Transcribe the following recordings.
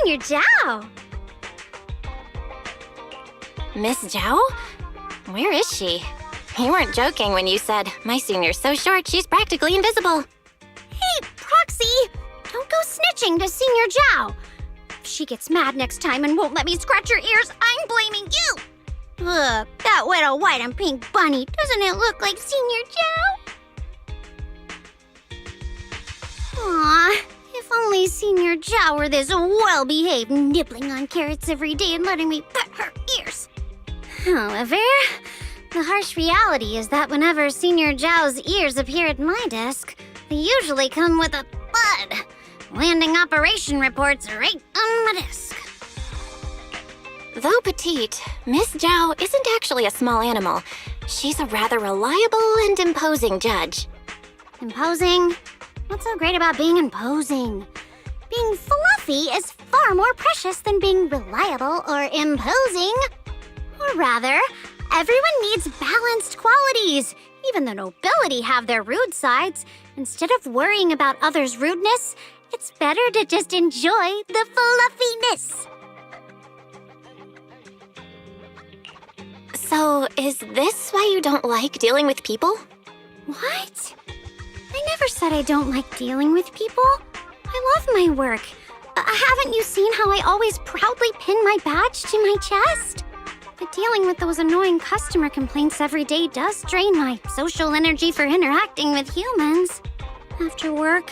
Senior Zhao! Miss Zhao? Where is she? You weren't joking when you said, my senior's so short she's practically invisible. Hey, Proxy! Don't go snitching to Senior Zhao! If she gets mad next time and won't let me scratch her ears, I'm blaming you! Look, that little white and pink bunny, doesn't it look like Senior Zhao? Aw, if only Senior Zhao were this well-behaved, nibbling on carrots every day and letting me pet her ears. However, the harsh reality is that whenever Senior Zhao's ears appear at my desk, they usually come with a thud, landing operation reports right on my desk. Though petite, Miss Zhao isn't actually a small animal. She's a rather reliable and imposing judge. Imposing? What's so great about being imposing? Being fluffy is far more precious than being reliable or imposing. Or rather, everyone needs balanced qualities. Even the nobility have their rude sides. Instead of worrying about others' rudeness, it's better to just enjoy the fluffiness. So, is this why you don't like dealing with people? What? I never said I don't like dealing with people. I love my work. Haven't you seen how I always proudly pin my badge to my chest? But dealing with those annoying customer complaints every day does drain my social energy for interacting with humans. After work,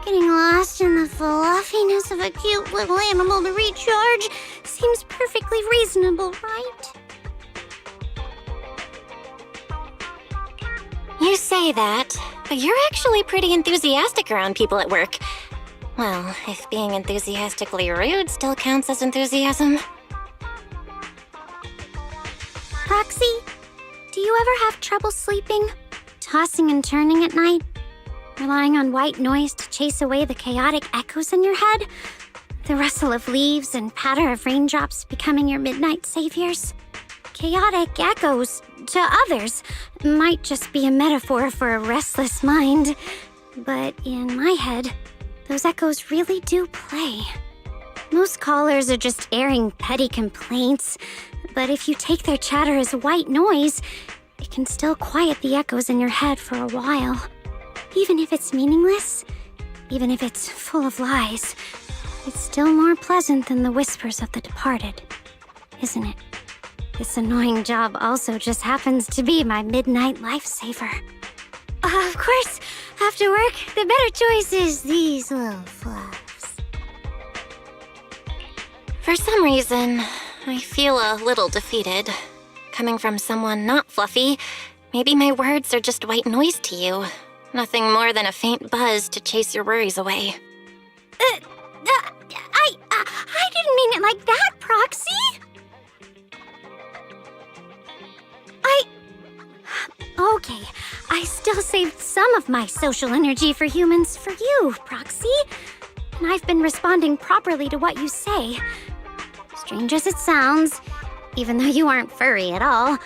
getting lost in the fluffiness of a cute little animal to recharge seems perfectly reasonable, right? You say that, but you're actually pretty enthusiastic around people at work. Well, if being enthusiastically rude still counts as enthusiasm. Proxy, do you ever have trouble sleeping? Tossing and turning at night? Relying on white noise to chase away the chaotic echoes in your head? The rustle of leaves and patter of raindrops becoming your midnight saviors? Chaotic echoes, to others, might just be a metaphor for a restless mind. But in my head, those echoes really do play. Most callers are just airing petty complaints, but if you take their chatter as white noise, it can still quiet the echoes in your head for a while. Even if it's meaningless, even if it's full of lies, it's still more pleasant than the whispers of the departed, isn't it? This annoying job also just happens to be my midnight lifesaver. Of course, after work, the better choice is these little fluffs. For some reason, I feel a little defeated. Coming from someone not fluffy, maybe my words are just white noise to you. Nothing more than a faint buzz to chase your worries away. I didn't mean it like that, Proxy! Okay, I still saved some of my social energy for humans for you, Proxy. And I've been responding properly to what you say. Strange as it sounds, even though you aren't furry at all,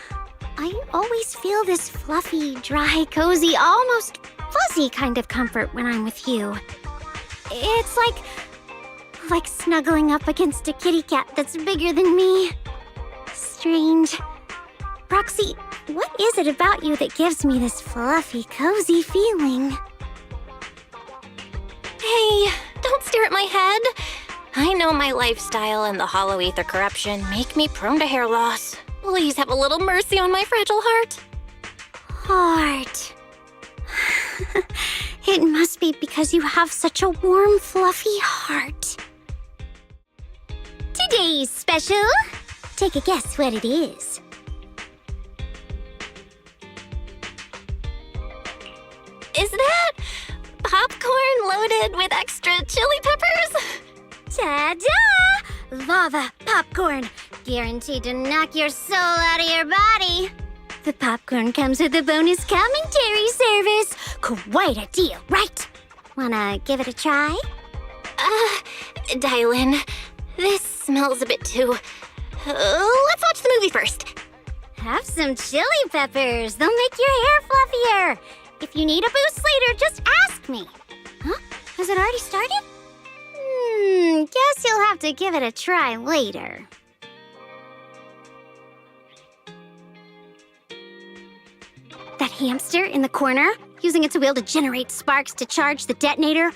I always feel this fluffy, dry, cozy, almost fuzzy kind of comfort when I'm with you. It's like snuggling up against a kitty cat that's bigger than me. Strange. Proxy, what is it about you that gives me this fluffy, cozy feeling? Hey, don't stare at my head. I know my lifestyle and the hollow ether corruption make me prone to hair loss. Please have a little mercy on my fragile heart. Heart. It must be because you have such a warm, fluffy heart. Today's special. Take a guess what it is. Is that popcorn loaded with extra chili peppers? Ta-da! Lava popcorn, guaranteed to knock your soul out of your body. The popcorn comes with a bonus commentary service. Quite a deal, right? Wanna give it a try? Dialyn, this smells a bit too... let's watch the movie first. Have some chili peppers. They'll make your hair fluffier. If you need a boost later, just ask me. Huh? Has it already started? Guess you'll have have to give it a try later. That hamster in the corner, using its wheel to generate sparks to charge the detonator,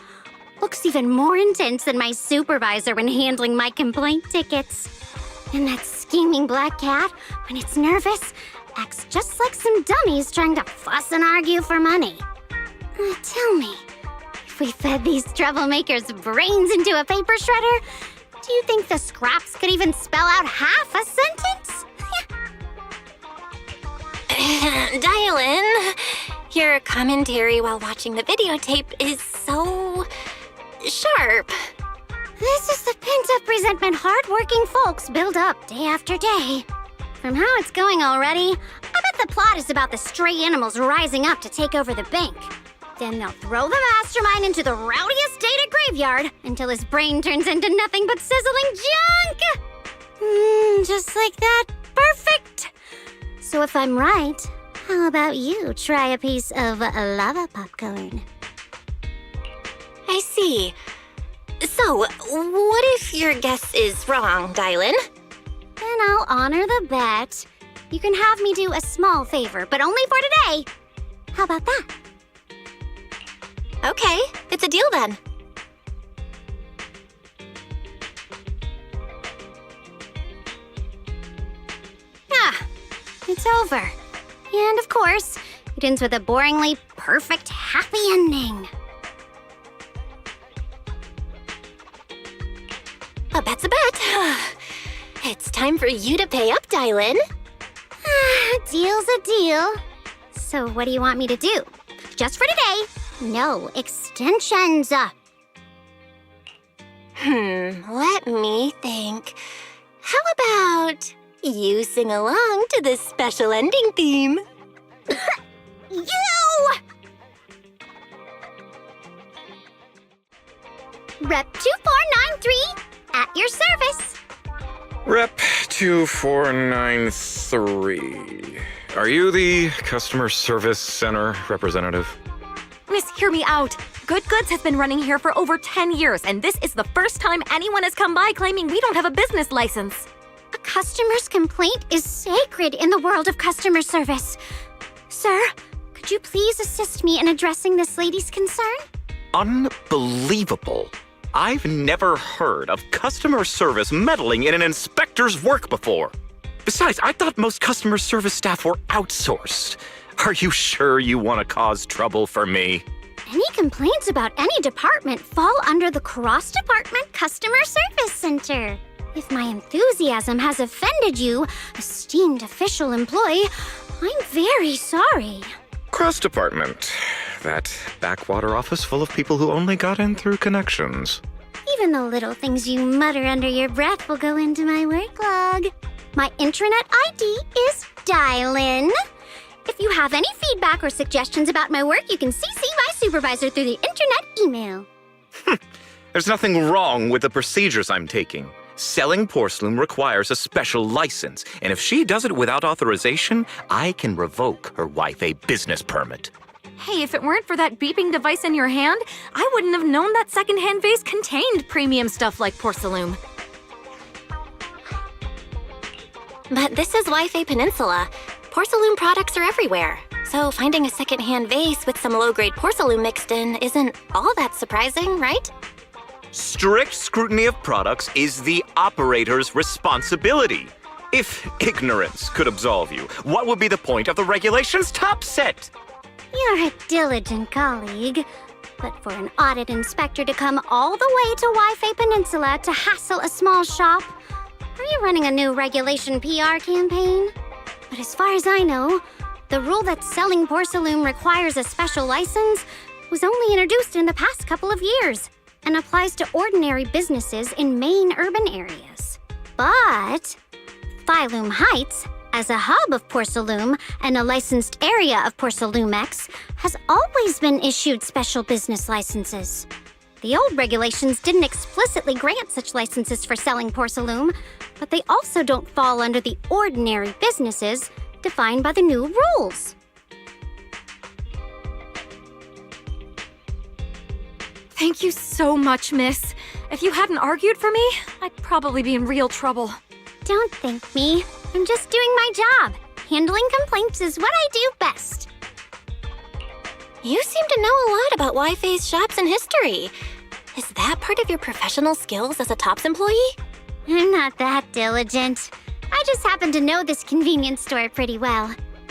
looks even more intense than my supervisor when handling my complaint tickets. And that scheming black cat, when it's nervous, acts just like some dummies trying to fuss and argue for money. Tell me, if we fed these troublemakers brains into a paper shredder, do you think the scraps could even spell out half a sentence? Dialyn, your commentary while watching the videotape is so sharp. This is the pent-up resentment hardworking folks build up day after day. From how it's going already, I bet the plot is about the stray animals rising up to take over the bank. Then they'll throw the mastermind into the rowdiest data graveyard until his brain turns into nothing but sizzling junk! Just like that. Perfect! So if I'm right, how about you try a piece of lava popcorn? I see. So, what if your guess is wrong, Dialyn? Then I'll honor the bet. You can have me do a small favor, but only for today. How about that? Okay, it's a deal then. It's over. And of course, it ends with a boringly perfect happy ending. A bet's a bet. It's time for you to pay up, Dialyn. Deal's a deal. So what do you want me to do? Just for today, no extensions. Let me think. How about you sing along to this special ending theme? You! Rep 2493, at your service. Rep 2493. Are you the customer service center representative? Miss, hear me out. Good Goods has been running here for over 10 years, and this is the first time anyone has come by claiming we don't have a business license. A customer's complaint is sacred in the world of customer service. Sir, could you please assist me in addressing this lady's concern? Unbelievable. I've never heard of customer service meddling in an inspector's work before. Besides, I thought most customer service staff were outsourced. Are you sure you want to cause trouble for me? Any complaints about any department fall under the Cross-Department Customer Service Center. If my enthusiasm has offended you, esteemed official employee, I'm very sorry. Cross department. That backwater office full of people who only got in through connections. Even the little things you mutter under your breath will go into my work log. My intranet ID is Dialyn. If you have any feedback or suggestions about my work, you can CC my supervisor through the internet email. There's nothing wrong with the procedures I'm taking. Selling porcelain requires a special license, and if she does it without authorization, I can revoke her Wi-Fi business permit. Hey, if it weren't for that beeping device in your hand, I wouldn't have known that secondhand vase contained premium stuff like porcelain. But this is Wi-Fi Peninsula. Porcelain products are everywhere. So finding a secondhand vase with some low-grade porcelain mixed in isn't all that surprising, right? Strict scrutiny of products is the operator's responsibility. If ignorance could absolve you, what would be the point of the regulations top set? You're a diligent colleague. But for an audit inspector to come all the way to Wi-Fi Peninsula to hassle a small shop, are you running a new regulation PR campaign? But as far as I know, the rule that selling porcelain requires a special license was only introduced in the past couple of years and applies to ordinary businesses in main urban areas. But Phylum Heights, as a hub of Porcelain and a licensed area of Porcelumex, has always been issued special business licenses. The old regulations didn't explicitly grant such licenses for selling porcelain, but they also don't fall under the ordinary businesses defined by the new rules. Thank you so much, Miss. If you hadn't argued for me, I'd probably be in real trouble. Don't thank me. I'm just doing my job. Handling complaints is what I do best. You seem to know a lot about Wi-Fi's shops and history. Is that part of your professional skills as a Tops employee? I'm not that diligent. I just happen to know this convenience store pretty well.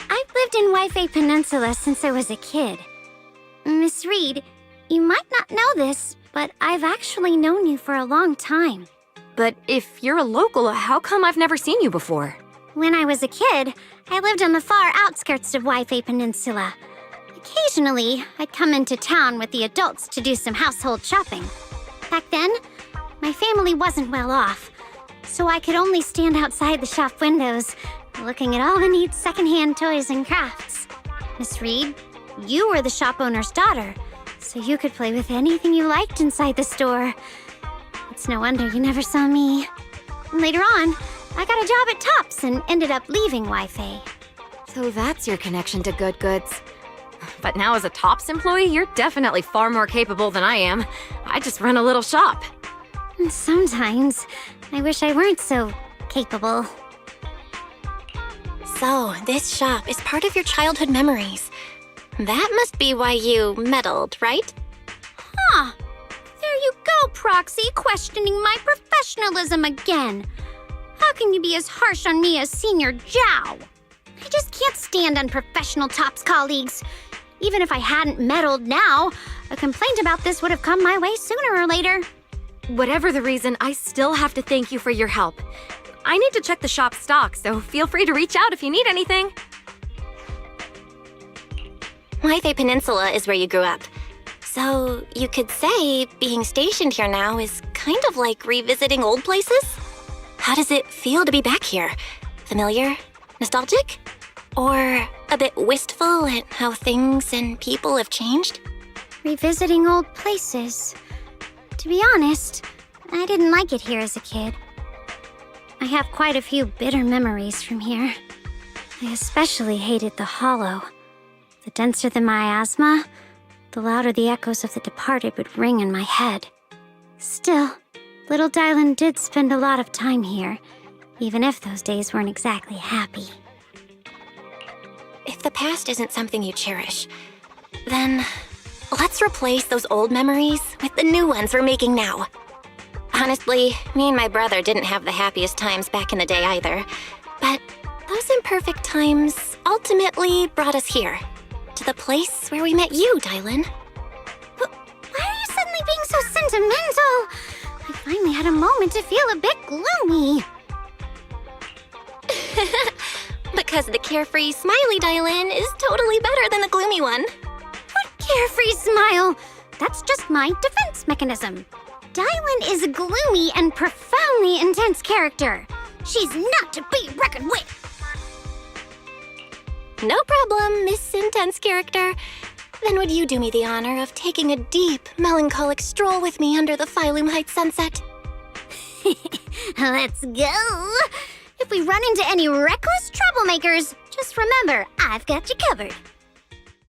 I've lived in Wi-Fi Peninsula since I was a kid. Miss Reed, you might not know this, but I've actually known you for a long time. But if you're a local, how come I've never seen you before? When I was a kid, I lived on the far outskirts of Wi-Fi Peninsula. Occasionally, I'd come into town with the adults to do some household shopping. Back then, my family wasn't well off, so I could only stand outside the shop windows, looking at all the neat secondhand toys and crafts. Miss Reed, you were the shop owner's daughter, so you could play with anything you liked inside the store. It's no wonder you never saw me. Later on, I got a job at Tops and ended up leaving Wi-Fi. So that's your connection to Good Goods. But now as a Tops employee, you're definitely far more capable than I am. I just run a little shop. Sometimes, I wish I weren't so capable. So, this shop is part of your childhood memories. That must be why you meddled, right? Huh. There you go, Proxy, questioning my professionalism again. How can you be as harsh on me as Senior Zhao? I just can't stand unprofessional Tops colleagues. Even if I hadn't meddled now, a complaint about this would have come my way sooner or later. Whatever the reason, I still have to thank you for your help. I need to check the shop's stock, so feel free to reach out if you need anything. Wi-Fi Peninsula is where you grew up. So, you could say being stationed here now is kind of like revisiting old places? How does it feel to be back here? Familiar? Nostalgic? Or a bit wistful at how things and people have changed? Revisiting old places. To be honest, I didn't like it here as a kid. I have quite a few bitter memories from here. I especially hated the hollow. The denser the miasma, the louder the echoes of the departed would ring in my head. Still, little Dialyn did spend a lot of time here, even if those days weren't exactly happy. If the past isn't something you cherish, then let's replace those old memories with the new ones we're making now. Honestly, me and my brother didn't have the happiest times back in the day either, but those imperfect times ultimately brought us here, to the place where we met you, Dialyn. But why are you suddenly being so sentimental? I finally had a moment to feel a bit gloomy. Because the carefree, smiley Dialyn is totally better than the gloomy one. What carefree smile? That's just my defense mechanism. Dialyn is a gloomy and profoundly intense character. She's not to be reckoned with. No problem, Miss Intense Character. Then would you do me the honor of taking a deep, melancholic stroll with me under the Phylum Heights sunset? Let's go. If we run into any reckless troublemakers, just remember, I've got you covered.